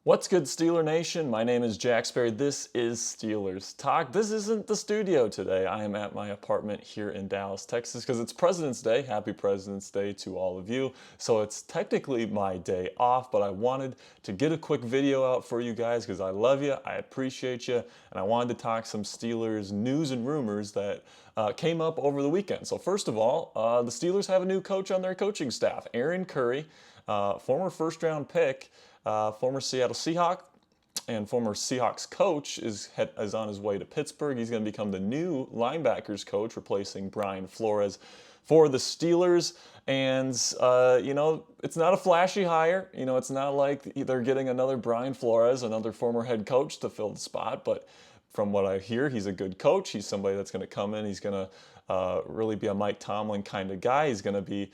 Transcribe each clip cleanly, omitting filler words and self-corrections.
What's good, Steeler Nation? My name is Jack Sperry. This is Steelers Talk. This isn't the studio today. I am at my apartment here in Dallas, Texas, because it's President's Day. Happy President's Day to all of you. So it's technically my day off, but I wanted to get a quick video out for you guys because I love you, I appreciate you, and I wanted to talk some Steelers news and rumors that came up over the weekend. So first of all, the Steelers have a new coach on their coaching staff, Aaron Curry, former first-round pick, former Seattle Seahawk and former Seahawks coach is on his way to Pittsburgh. He's going to become the new linebackers coach, replacing Brian Flores for the Steelers. And, it's not a flashy hire. It's not like they're getting another Brian Flores, another former head coach, to fill the spot. But from what I hear, he's a good coach. He's somebody that's going to come in. He's going to really be a Mike Tomlin kind of guy. He's going to be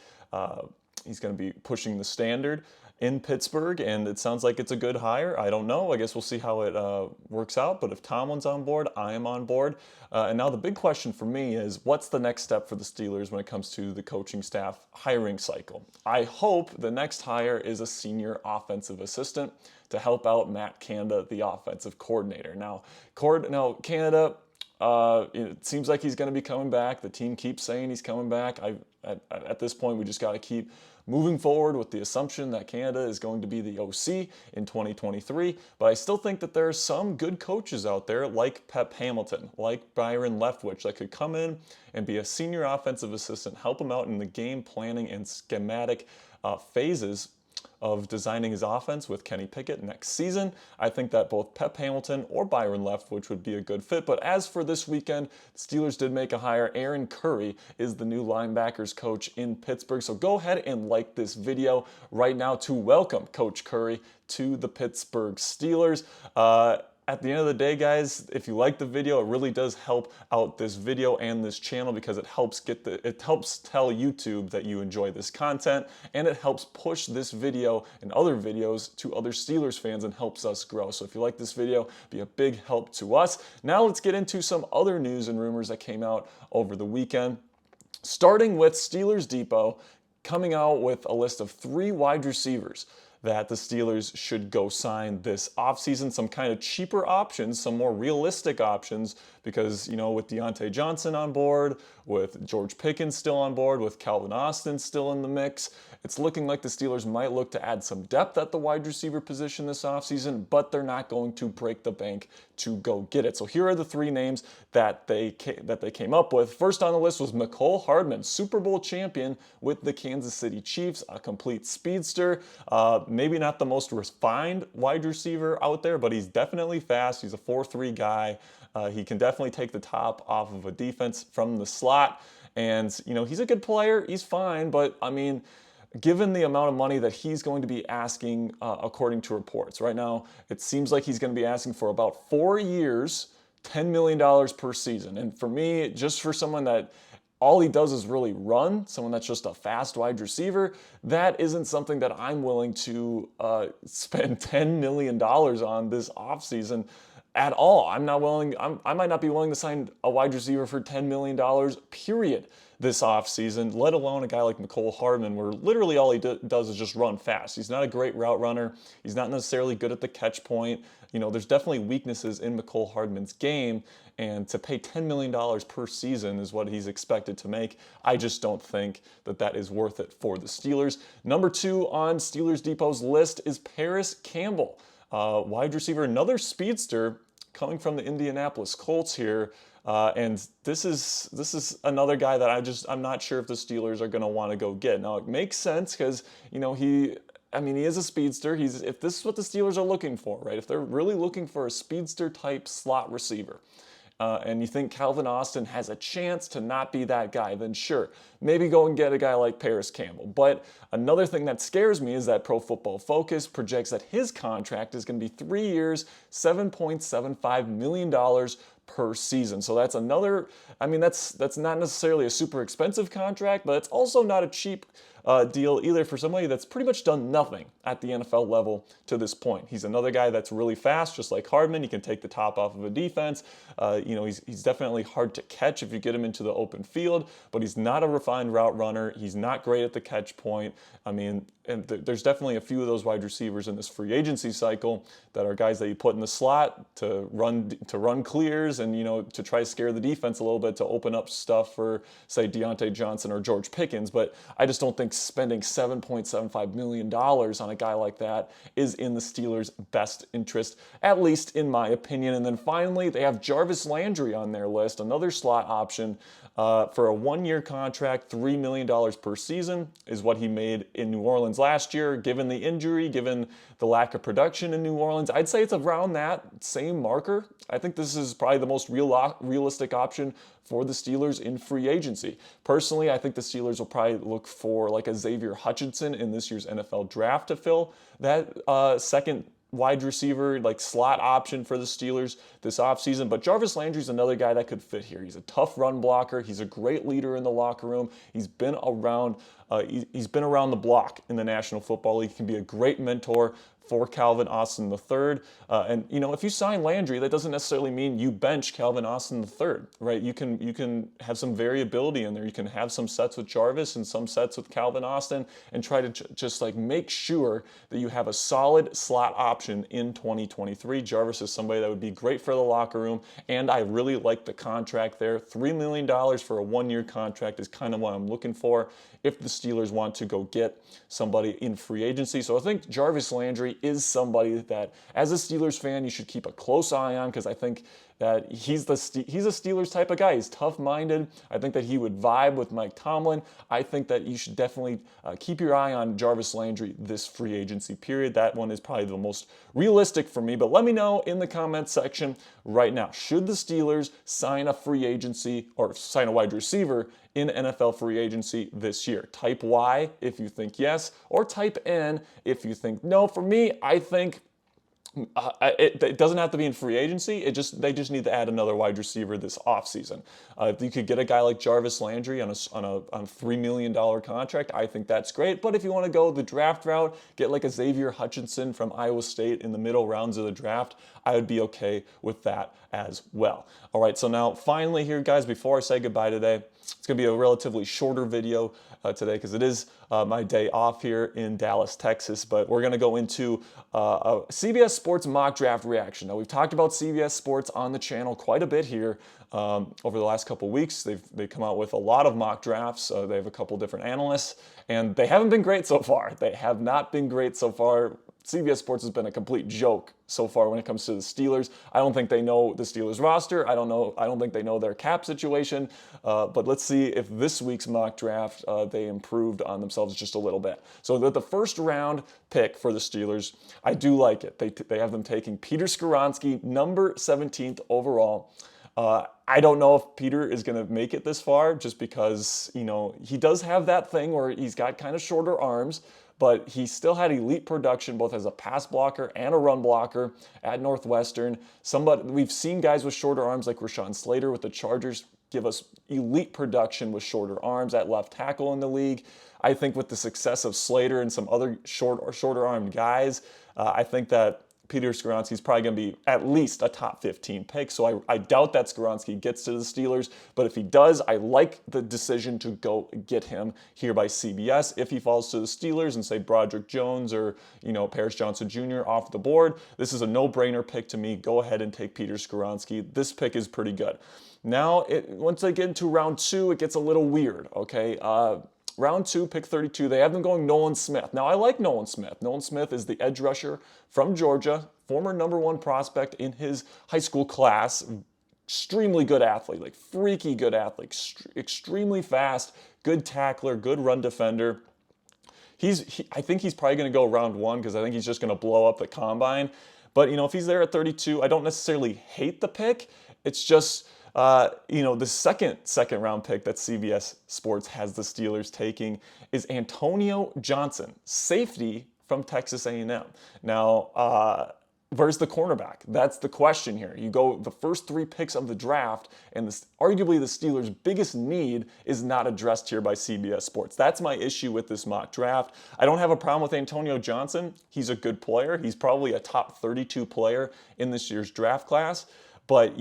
pushing the standard in Pittsburgh, and it sounds like it's a good hire. I don't know. I guess we'll see how it works out. But if Tomlin's on board, I am on board. And now the big question for me is, what's the next step for the Steelers when it comes to the coaching staff hiring cycle? I hope the next hire is a senior offensive assistant to help out Matt Canada, the offensive coordinator. Now Canada, it seems like he's going to be coming back. The team keeps saying he's coming back. At this point, we just got to keep moving forward with the assumption that Canada is going to be the OC in 2023. But I still think that there are some good coaches out there like Pep Hamilton, like Byron Leftwich, that could come in and be a senior offensive assistant, help him out in the game planning and schematic phases of designing his offense with Kenny Pickett next season. I think that both Pep Hamilton or Byron Leftwich would be a good fit. But as for this weekend, the Steelers did make a hire. Aaron Curry is the new linebackers coach in Pittsburgh. So go ahead and like this video right now to welcome Coach Curry to the Pittsburgh Steelers. At the end of the day, guys, if you like the video, it really does help out this video and this channel because it helps tell YouTube that you enjoy this content, and it helps push this video and other videos to other Steelers fans and helps us grow. So if you like this video, be a big help to us. Now let's get into some other news and rumors that came out over the weekend. Starting with Steelers Depot coming out with a list of 3 wide receivers that the Steelers should go sign this offseason. Some kind of cheaper options, some more realistic options, because, with Deontay Johnson on board, with George Pickens still on board, with Calvin Austin still in the mix, it's looking like the Steelers might look to add some depth at the wide receiver position this offseason, but they're not going to break the bank to go get it. So here are the 3 names that they came up with. First on the list was Mecole Hardman, Super Bowl champion with the Kansas City Chiefs, a complete speedster. Maybe not the most refined wide receiver out there, but he's definitely fast. He's a 4-3 guy. He can definitely take the top off of a defense from the slot. And, he's a good player. He's fine. But, given the amount of money that he's going to be asking, according to reports, right now, it seems like he's going to be asking for about 4 years, $10 million per season. And for me, just for someone that all he does is really run, someone that's just a fast wide receiver, that isn't something that I'm willing to spend $10 million on this offseason at all. I might not be willing to sign a wide receiver for $10 million, period, this offseason, let alone a guy like Mecole Hardman, where literally all he does is just run fast. He's not a great route runner. He's not necessarily good at the catch point. There's definitely weaknesses in Mecole Hardman's game, and to pay $10 million per season is what he's expected to make. I just don't think that is worth it for the Steelers. Number 2 on Steelers Depot's list is Paris Campbell, wide receiver, another speedster coming from the Indianapolis Colts here. And this is another guy that I'm not sure if the Steelers are going to want to go get. Now, it makes sense because, he is a speedster. If this is what the Steelers are looking for, right? If they're really looking for a speedster type slot receiver, and you think Calvin Austin has a chance to not be that guy, then sure, maybe go and get a guy like Paris Campbell. But another thing that scares me is that Pro Football Focus projects that his contract is going to be 3 years, $7.75 million per season. So that's another, that's not necessarily a super expensive contract, but it's also not a cheap deal either for somebody that's pretty much done nothing at the NFL level to this point. He's another guy that's really fast, just like Hardman. He can take the top off of a defense. He's definitely hard to catch if you get him into the open field, but he's not a refined route runner. He's not great at the catch point. I mean, and there's definitely a few of those wide receivers in this free agency cycle that are guys that you put in the slot to run clears and, to try to scare the defense a little bit to open up stuff for, say, Deontay Johnson or George Pickens. But I just don't think spending $7.75 million on a guy like that is in the Steelers' best interest, at least in my opinion. And then finally, they have Jarvis Landry on their list, another slot option. For a one-year contract, $3 million per season is what he made in New Orleans last year. Given the injury, given the lack of production in New Orleans, I'd say it's around that same marker. I think this is probably the most realistic option for the Steelers in free agency. Personally, I think the Steelers will probably look for like a Xavier Hutchinson in this year's NFL draft to fill that second wide receiver, like slot option for the Steelers this offseason. But Jarvis Landry's another guy that could fit here. He's a tough run blocker. He's a great leader in the locker room. He's been around the block in the National Football League. He can be a great mentor for Calvin Austin III. If you sign Landry, that doesn't necessarily mean you bench Calvin Austin III, right? You can have some variability in there. You can have some sets with Jarvis and some sets with Calvin Austin and try to just like make sure that you have a solid slot option in 2023. Jarvis is somebody that would be great for the locker room, and I really like the contract there. $3 million for a one-year contract is kind of what I'm looking for if the Steelers want to go get somebody in free agency. So I think Jarvis Landry is somebody that, as a Steelers fan, you should keep a close eye on, because I think that he's a Steelers type of guy. He's tough-minded. I think that he would vibe with Mike Tomlin. I think that you should definitely keep your eye on Jarvis Landry this free agency period. That one is probably the most realistic for me. But let me know in the comments section right now. Should the Steelers sign a free agency or sign a wide receiver in NFL free agency this year? Type Y if you think yes, or type N if you think no. For me, I think it doesn't have to be in free agency. They just need to add another wide receiver this offseason. If you could get a guy like Jarvis Landry on a $3 million contract, I think that's great. But if you want to go the draft route, get like a Xavier Hutchinson from Iowa State in the middle rounds of the draft, I would be okay with that as well. All right, so now finally here, guys, before I say goodbye today, it's going to be a relatively shorter video today because it is my day off here in Dallas, Texas. But we're going to go into a CBS Sports mock draft reaction. Now, we've talked about CBS Sports on the channel quite a bit here over the last couple weeks. They've come out with a lot of mock drafts. They have a couple different analysts, and they haven't been great so far. They have not been great so far. CBS Sports has been a complete joke so far when it comes to the Steelers. I don't think they know the Steelers roster. I don't think they know their cap situation. But let's see if this week's mock draft they improved on themselves just a little bit. So the first round pick for the Steelers, I do like it. They have them taking Peter Skoronski, number 17th overall. I don't know if Peter is going to make it this far, just because he does have that thing where he's got kind of shorter arms. But he still had elite production, both as a pass blocker and a run blocker at Northwestern. We've seen guys with shorter arms like Rashawn Slater with the Chargers give us elite production with shorter arms at left tackle in the league. I think with the success of Slater and some other shorter armed guys, I think that Peter Skoronski is probably going to be at least a top 15 pick. So I doubt that Skoronski gets to the Steelers. But if he does, I like the decision to go get him here by CBS. If he falls to the Steelers and say Broderick Jones or Paris Johnson Jr. off the board, this is a no-brainer pick to me. Go ahead and take Peter Skoronski. This pick is pretty good. Now, once they get into round 2, it gets a little weird, okay? Round 2, pick 32, they have them going Nolan Smith. Now, I like Nolan Smith. Nolan Smith is the edge rusher from Georgia, former number 1 prospect in his high school class. Extremely good athlete, like freaky good athlete, extremely fast, good tackler, good run defender. I think he's probably going to go round 1 because I think he's just going to blow up the combine. But, if he's there at 32, I don't necessarily hate the pick. It's just... the second round pick that CBS Sports has the Steelers taking is Antonio Johnson, safety from Texas A&M. Now, where's the cornerback? That's the question here. You go the first 3 picks of the draft, and arguably the Steelers' biggest need is not addressed here by CBS Sports. That's my issue with this mock draft. I don't have a problem with Antonio Johnson. He's a good player. He's probably a top 32 player in this year's draft class. But,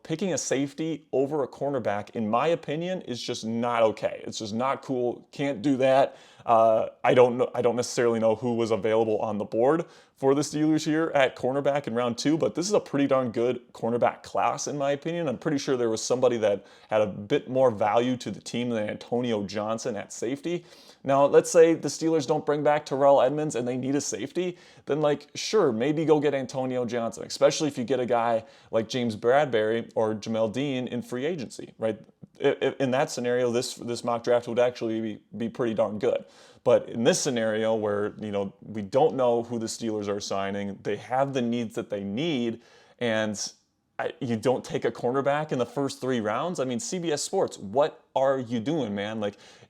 picking a safety over a cornerback, in my opinion, is just not okay. It's just not cool. Can't do that. I don't necessarily know who was available on the board for the Steelers here at cornerback in round 2, but this is a pretty darn good cornerback class, in my opinion. I'm pretty sure there was somebody that had a bit more value to the team than Antonio Johnson at safety. Now, let's say the Steelers don't bring back Terrell Edmunds and they need a safety, then sure, maybe go get Antonio Johnson, especially if you get a guy like James Bradbury or Jamel Dean in free agency, right? In that scenario, this mock draft would actually be pretty darn good. But in this scenario where, we don't know who the Steelers are signing, they have the needs that they need, and you don't take a cornerback in the first 3 rounds? I mean, CBS Sports, what are you doing, man?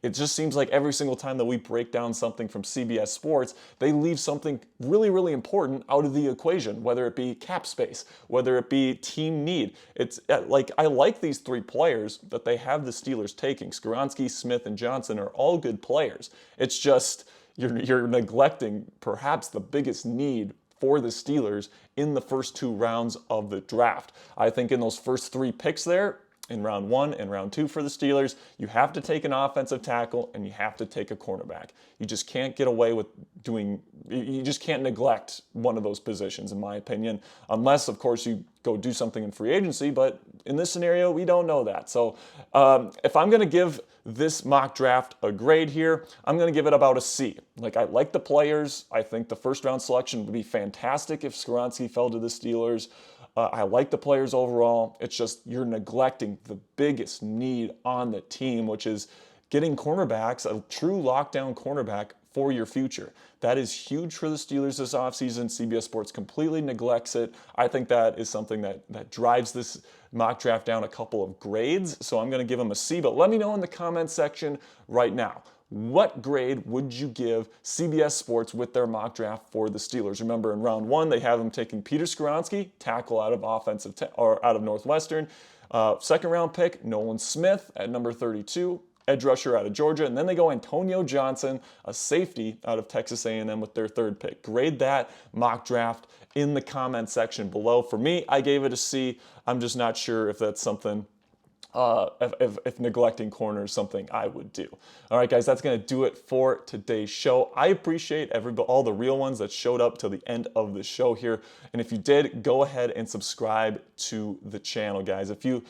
It just seems like every single time that we break down something from CBS Sports, they leave something really, really important out of the equation, whether it be cap space, whether it be team need. It's I like these 3 players that they have the Steelers taking. Skoronski, Smith, and Johnson are all good players. It's just you're neglecting perhaps the biggest need for the Steelers in the first 2 rounds of the draft. I think in those first 3 picks there, in round 1 and round 2 for the Steelers, you have to take an offensive tackle and you have to take a cornerback. You just can't get away with you just can't neglect one of those positions, in my opinion, unless, of course, you go do something in free agency, but in this scenario, we don't know that. So if I'm going to give this mock draft a grade here, I'm going to give it about a C. I like the players. I think the first round selection would be fantastic if Skoronski fell to the Steelers. I like the players overall. It's just you're neglecting the biggest need on the team, which is getting cornerbacks, a true lockdown cornerback for your future. That is huge for the Steelers this offseason. CBS Sports completely neglects it. I think that is something that drives this mock draft down a couple of grades. So I'm going to give them a C, but let me know in the comments section right now. What grade would you give CBS Sports with their mock draft for the Steelers? Remember, in round 1, they have them taking Peter Skoronski, tackle out of out of Northwestern. Second round pick, Nolan Smith at number 32, edge rusher out of Georgia, and then they go Antonio Johnson, a safety out of Texas A&M with their 3rd pick. Grade that mock draft in the comment section below. For me, I gave it a C. I'm just not sure if that's something. If neglecting corner is something I would do. All right, guys, that's going to do it for today's show. I appreciate all the real ones that showed up till the end of the show here. And if you did, go ahead and subscribe to the channel, guys. If you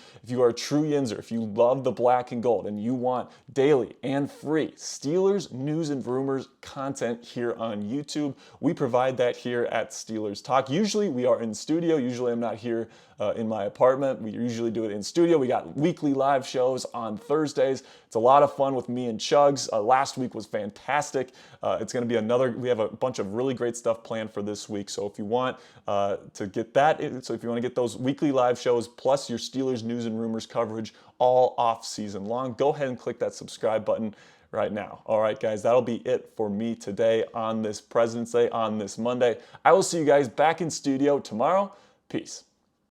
are a true Yinzer, if you love the black and gold and you want daily and free Steelers news and rumors content here on YouTube, we provide that here at Steelers Talk. Usually we are in studio. Usually I'm not here in my apartment. We usually do it in studio. We got weekly live shows on Thursdays. It's a lot of fun with me and Chugs. Last week was fantastic. It's going to be we have a bunch of really great stuff planned for this week. So if you want to get that, if you want to get those weekly live shows plus your Steelers news and rumors coverage all off season long, go ahead and click that subscribe button right now. All right, guys, that'll be it for me today on this President's Day, on this Monday. I will see you guys back in studio tomorrow. Peace.